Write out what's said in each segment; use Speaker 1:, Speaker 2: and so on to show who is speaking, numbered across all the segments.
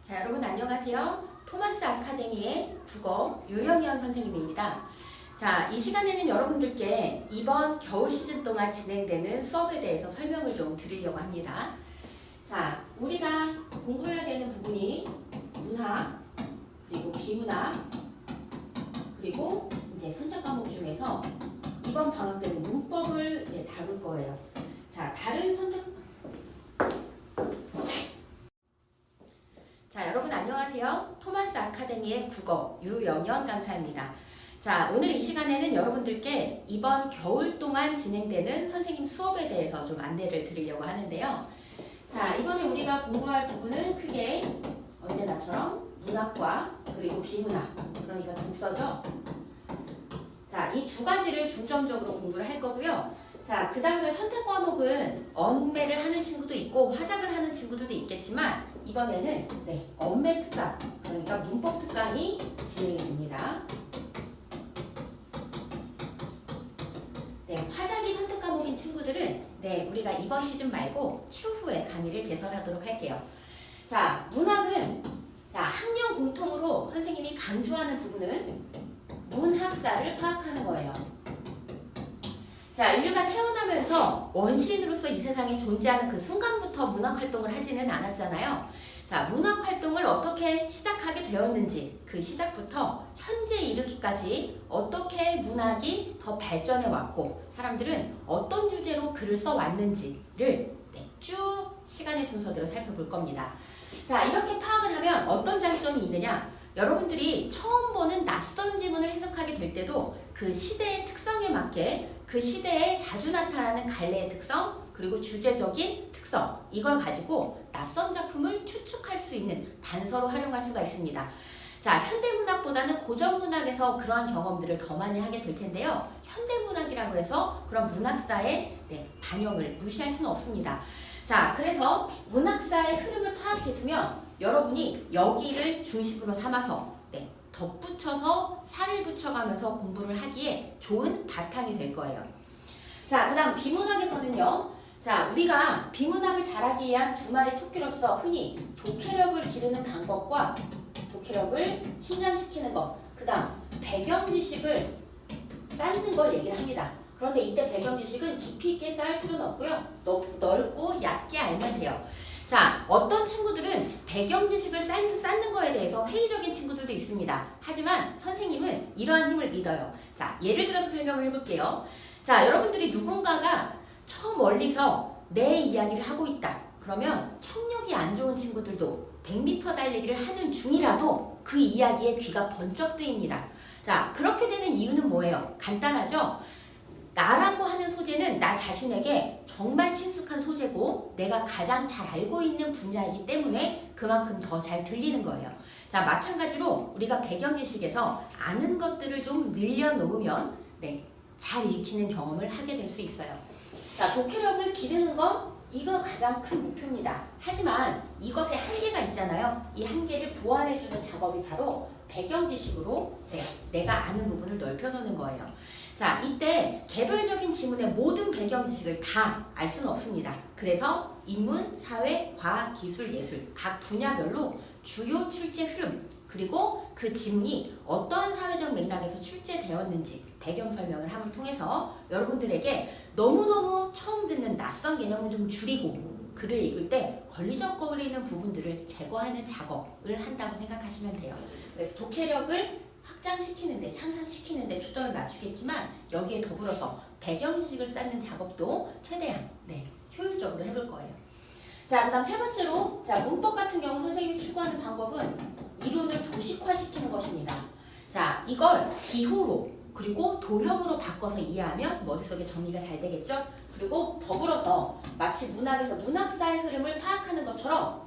Speaker 1: 자, 여러분 안녕하세요. 토마스 아카데미의 국어 유현연 선생님입니다. 자, 이 시간에는 여러분들께 이번 겨울 시즌 동안 진행되는 수업에 대해서 설명을 좀 드리려고 합니다. 자, 우리가 공부해야 되는 부분이 문학, 그리고 비문학, 그리고 이제 선택 과목 중에서 이번 방학 때는 문법을 다룰 거예요. 자, 다른 선택 자, 여러분 안녕하세요. 토마스 아카데미의 국어 유영연 강사입니다. 자, 오늘 이 시간에는 여러분들께 이번 겨울 동안 진행되는 선생님 수업에 대해서 좀 안내를 드리려고 하는데요. 자, 이번에 우리가 공부할 부분은 크게 언제나처럼 문학과 그리고 비문학, 그러니까 독서죠. 자, 이 두 가지를 중점적으로 공부를 할 거고요. 자, 그 다음에 선택 과목은 언매를 하는 친구도 있고 화작을 하는 친구들도 있겠지만 이번에는 언매 특강, 그러니까 문법 특강이 진행이 됩니다. 화작이 선택 과목인 친구들은 우리가 이번 시즌 말고 추후에 강의를 개설하도록 할게요. 자, 문학은 학년 공통으로 선생님이 강조하는 부분은 문학사를 파악하는 거예요. 자, 인류가 태어나면서 원시인으로서 이 세상에 존재하는 그 순간부터 문학 활동을 하지는 않았잖아요. 자, 문학 활동을 어떻게 시작하게 되었는지, 그 시작부터 현재 이르기까지 어떻게 문학이 더 발전해 왔고 사람들은 어떤 주제로 글을 써왔는지를 쭉 시간의 순서대로 살펴볼 겁니다. 자, 이렇게 파악을 하면 어떤 장점이 있느냐? 여러분들이 처음 보는 낯선 지문을 해석하게 될 때도 그 시대의 특성에 맞게 그 시대에 자주 나타나는 갈래의 특성, 그리고 주제적인 특성, 이걸 가지고 낯선 작품을 추측할 수 있는 단서로 활용할 수가 있습니다. 자, 현대문학보다는 고전문학에서 그러한 경험들을 더 많이 하게 될 텐데요. 현대문학이라고 해서 그런 문학사의 반영을 무시할 수는 없습니다. 자, 그래서 문학사의 흐름을 파악해 두면 여러분이 여기를 중심으로 삼아서 덧붙여서 살을 붙여가면서 공부를 하기에 좋은 바탕이 될 거예요. 자, 그 다음 비문학에서는요. 자, 우리가 비문학을 잘하기 위한 두 마리 토끼로서 흔히 독해력을 기르는 방법과 독해력을 신장시키는 것, 그 다음 배경 지식을 쌓는 걸 얘기를 합니다. 그런데 이때 배경 지식은 깊이 있게 쌓을 필요는 없고요. 넓고 얕게 알면 돼요. 자, 어떤 친구들은 배경 지식을 쌓는 거에 대해서 회의적인 친구들도 있습니다. 하지만 선생님은 이러한 힘을 믿어요. 자, 예를 들어서 설명을 해볼게요. 자, 여러분들이 누군가가 처음 멀리서 내 이야기를 하고 있다. 그러면 청력이 안 좋은 친구들도 100m 달리기를 하는 중이라도 그 이야기에 귀가 번쩍 뜨입니다. 자, 그렇게 되는 이유는 뭐예요? 간단하죠? 나라고 하는 소재는 나 자신에게 정말 친숙한 소재고 내가 가장 잘 알고 있는 분야이기 때문에 그만큼 더 잘 들리는 거예요. 자, 마찬가지로 우리가 배경 지식에서 아는 것들을 좀 늘려놓으면 잘 읽히는 경험을 하게 될 수 있어요. 자, 독해력을 기르는 건 이거 가장 큰 목표입니다. 하지만 이것에 한계가 있잖아요. 이 한계를 보완해주는 작업이 바로 배경 지식으로 내가 아는 부분을 넓혀놓는 거예요. 자, 이때 개별적인 지문의 모든 배경 지식을 다 알 수는 없습니다. 그래서 인문, 사회, 과학, 기술, 예술 각 분야별로 주요 출제 흐름, 그리고 그 지문이 어떠한 사회적 맥락에서 출제되었는지 배경 설명을 함을 통해서 여러분들에게 너무너무 처음 듣는 낯선 개념은 좀 줄이고 글을 읽을 때 걸리적거리는 부분들을 제거하는 작업을 한다고 생각하시면 돼요. 그래서 독해력을 확장시키는데, 향상시키는데 초점을 맞추겠지만 여기에 더불어서 배경 지식을 쌓는 작업도 최대한 효율적으로 해볼 거예요. 자, 그 다음 세 번째로 문법 같은 경우 선생님이 추구하는 방법은 이론을 도식화시키는 것입니다. 자, 이걸 기호로 그리고 도형으로 바꿔서 이해하면 머릿속에 정리가 잘 되겠죠? 그리고 더불어서 마치 문학에서 문학사의 흐름을 파악하는 것처럼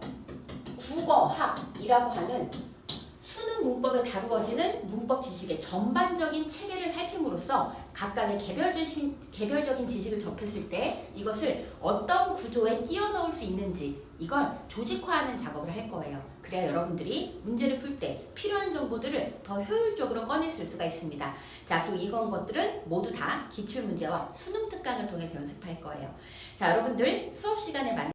Speaker 1: 국어학이라고 하는 수능 문법에 다루어지는 문법 지식의 전반적인 체계를 살핌으로써 각각의 개별적인 지식을 접했을 때 이것을 어떤 구조에 끼워 넣을 수 있는지 이걸 조직화하는 작업을 할 거예요. 그래야 여러분들이 문제를 풀 때 필요한 정보들을 더 효율적으로 꺼냈을 수가 있습니다. 자, 그리고 이런 것들은 모두 다 기출문제와 수능 특강을 통해서 연습할 거예요. 자, 여러분들 수업 시간에